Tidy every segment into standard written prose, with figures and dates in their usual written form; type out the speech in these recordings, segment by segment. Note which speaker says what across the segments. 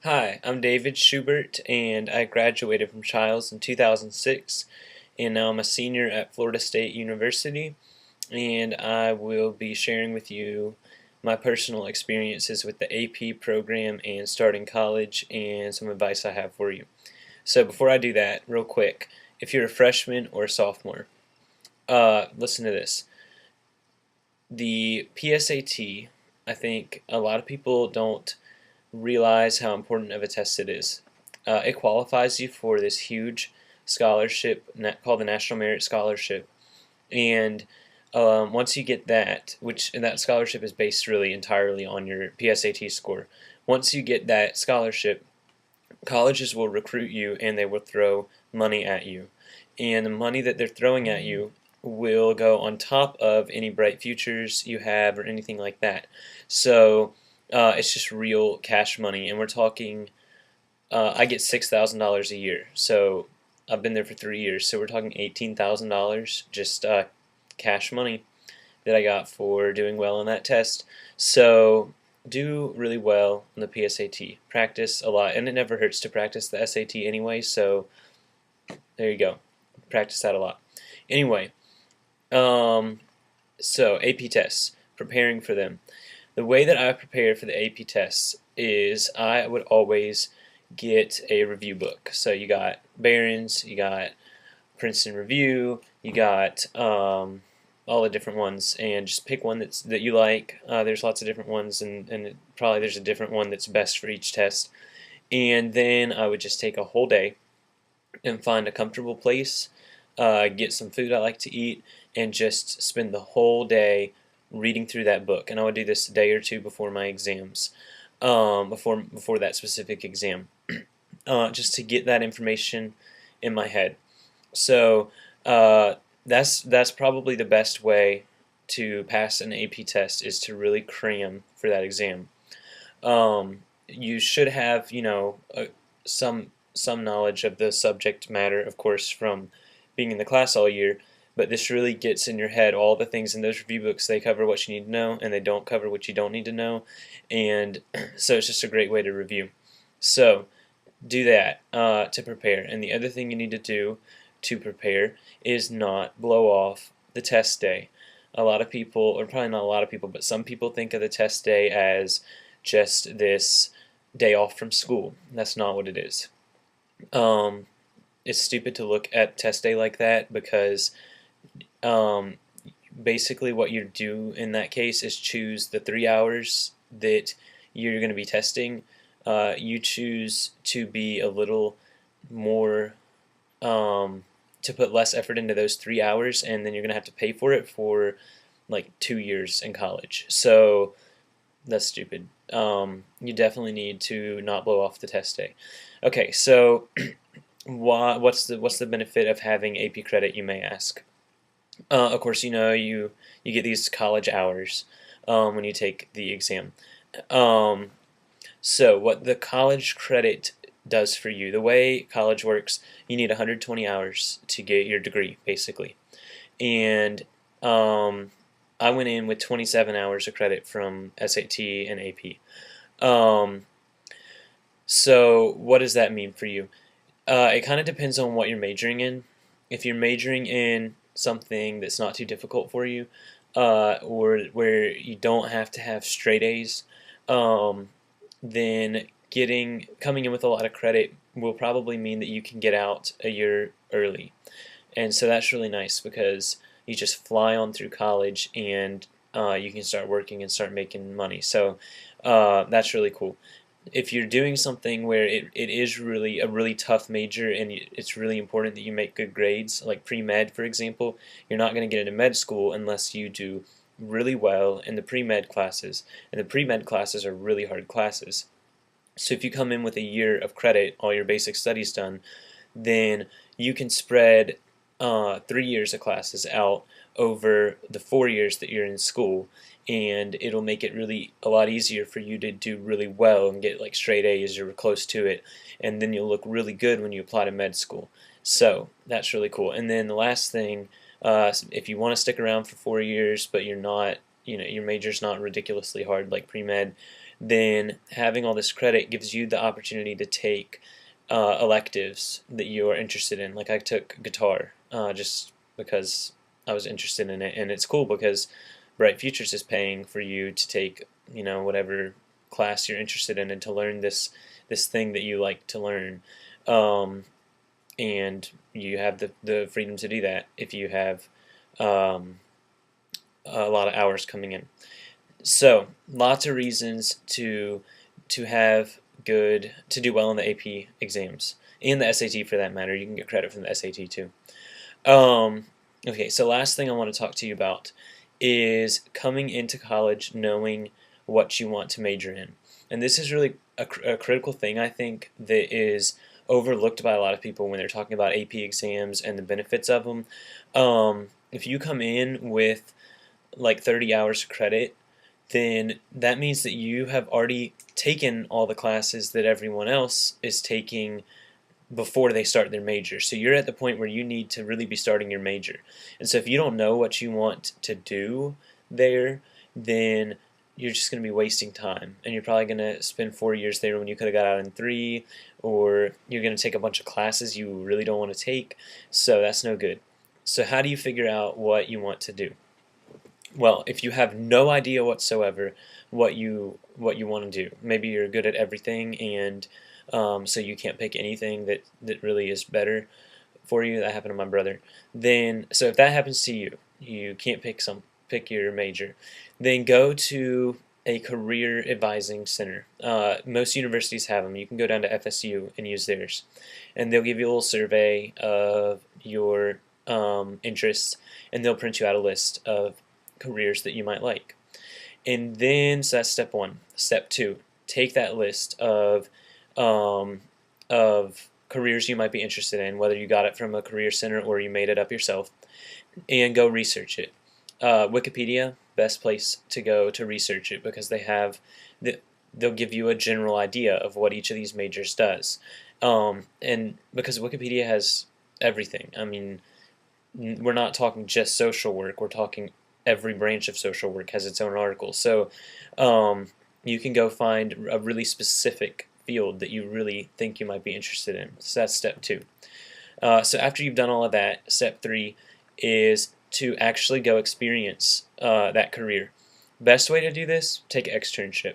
Speaker 1: Hi, I'm David Schubert, and I graduated from Chiles in 2006, and now I'm a senior at Florida State University, and I will be sharing with you my personal experiences with the AP program and starting college and some advice I have for you. So before I do that, real quick, if you're a freshman or a sophomore, listen to this. The PSAT, I think a lot of people don't realize how important of a test it is. It qualifies you for this huge scholarship called the National Merit Scholarship, and once you get that, and that scholarship is based really entirely on your PSAT score. Once you get that scholarship, colleges will recruit you and they will throw money at you, and the money that they're throwing at you will go on top of any bright futures you have or anything like that. So it's just real cash money, and we're talking. I get $6,000 a year, so I've been there for 3 years. So we're talking $18,000 just cash money that I got for doing well on that test. So do really well on the PSAT. Practice a lot, and it never hurts to practice the SAT anyway. So there you go. Practice that a lot. Anyway, so AP tests, preparing for them. The way that I prepare for the AP tests is I would always get a review book. So you got Barron's, you got Princeton Review, you got all the different ones, and just pick one that you like. There's lots of different ones, and probably there's a different one that's best for each test. And then I would just take a whole day and find a comfortable place, get some food I like to eat, and just spend the whole day reading through that book. And I would do this a day or two before my exams, before that specific exam, just to get that information in my head. So that's probably the best way to pass an AP test, is to really cram for that exam. You should have, some knowledge of the subject matter, of course, from being in the class all year, but this really gets in your head. All the things in those review books, they cover what you need to know, and they don't cover what you don't need to know, and so it's just a great way to review. So do that to prepare. And the other thing you need to do to prepare is not blow off the test day. A lot of people, or probably not a lot of people, but some people think of the test day as just this day off from school. That's not what it is. It's stupid to look at test day like that, because um, basically what you do in that case is choose the 3 hours that you're going to be testing. You choose to be a little more, to put less effort into those 3 hours, and then you're going to have to pay for it for like 2 years in college. So that's stupid. You definitely need to not blow off the test day. Okay, so what's the benefit of having AP credit, you may ask? Of course, you get these college hours when you take the exam. Um, so what the college credit does for you, the way college works, you need 120 hours to get your degree, basically. And I went in with 27 hours of credit from SAT and AP. Um, so what does that mean for you? It kind of depends on what you're majoring in. If you're majoring in something that's not too difficult for you, or where you don't have to have straight A's, then coming in with a lot of credit will probably mean that you can get out a year early. And so that's really nice, because you just fly on through college, and you can start working and start making money. So that's really cool. If you're doing something where it is really a really tough major, and it's really important that you make good grades, like pre-med, for example, you're not going to get into med school unless you do really well in the pre-med classes. And the pre-med classes are really hard classes. So if you come in with a year of credit, all your basic studies done, then you can spread 3 years of classes out over the 4 years that you're in school, and it'll make it really a lot easier for you to do really well and get like straight A's or close to it, and then you'll look really good when you apply to med school. So that's really cool. And then the last thing, if you want to stick around for 4 years, but you're not, your major's not ridiculously hard like pre-med, then having all this credit gives you the opportunity to take electives that you are interested in. Like I took guitar just because I was interested in it, and it's cool because Bright Futures is paying for you to take, whatever class you're interested in and to learn this thing that you like to learn. Um, and you have the freedom to do that if you have um, a lot of hours coming in. So lots of reasons to have to do well in the AP exams and the SAT for that matter. You can get credit from the SAT too. Um, okay, so last thing I want to talk to you about is coming into college knowing what you want to major in. And this is really a critical thing, I think, that is overlooked by a lot of people when they're talking about AP exams and the benefits of them. If you come in with like 30 hours of credit, then that means that you have already taken all the classes that everyone else is taking before they start their major. So you're at the point where you need to really be starting your major. And so if you don't know what you want to do there, then you're just going to be wasting time. And you're probably going to spend 4 years there when you could have got out in 3, or you're going to take a bunch of classes you really don't want to take. So that's no good. So how do you figure out what you want to do? Well, if you have no idea whatsoever what you want to do, maybe you're good at everything, and so you can't pick anything that really is better for you. That happened to my brother. Then, so if that happens to you, you can't pick your major. Then go to a career advising center. Most universities have them. You can go down to FSU and use theirs, and they'll give you a little survey of your interests, and they'll print you out a list of careers that you might like. And then, so that's step one. Step two, take that list of careers you might be interested in, whether you got it from a career center or you made it up yourself, and go research it. Wikipedia, best place to go to research it, because they'll give you a general idea of what each of these majors does. And because Wikipedia has everything. I mean, we're not talking just social work, we're talking every branch of social work has its own article. So you can go find a really specific field that you really think you might be interested in. So that's step two. So after you've done all of that, step three is to actually go experience that career. Best way to do this, take an externship.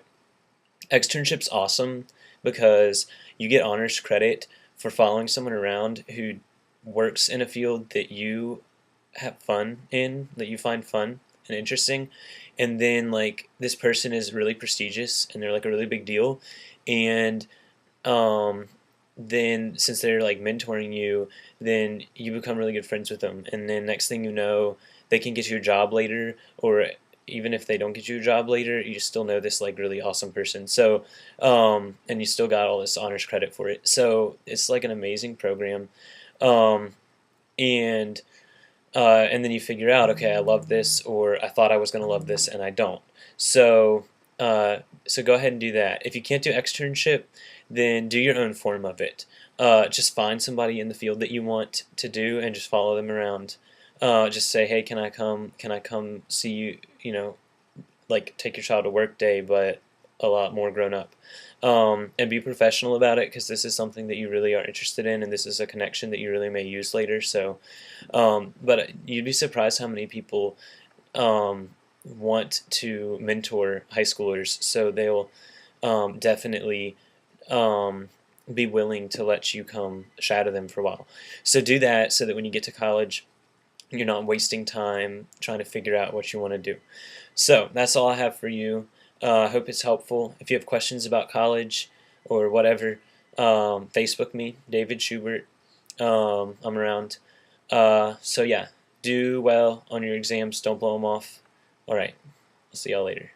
Speaker 1: Externship's awesome because you get honors credit for following someone around who works in a field that you have fun in, that you find fun and interesting, and then like this person is really prestigious and they're like a really big deal, and then since they're like mentoring you, then you become really good friends with them, and then next thing you know, they can get you a job later, or even if they don't get you a job later, you just still know this like really awesome person. So and you still got all this honors credit for it. So it's like an amazing program. Um, and and then you figure out, okay, I love this, or I thought I was going to love this, and I don't. So, so go ahead and do that. If you can't do externship, then do your own form of it. Just find somebody in the field that you want to do, and just follow them around. Just say, hey, can I come? Can I come see you? You know, like take your child to work day, but a lot more grown up. And be professional about it, because this is something that you really are interested in, and this is a connection that you really may use later. So, but you'd be surprised how many people want to mentor high schoolers, so they'll definitely be willing to let you come shadow them for a while. So do that so that when you get to college, you're not wasting time trying to figure out what you want to do. So that's all I have for you. I hope it's helpful. If you have questions about college or whatever, Facebook me, David Schubert. I'm around. So yeah, do well on your exams. Don't blow them off. All right. I'll see y'all later.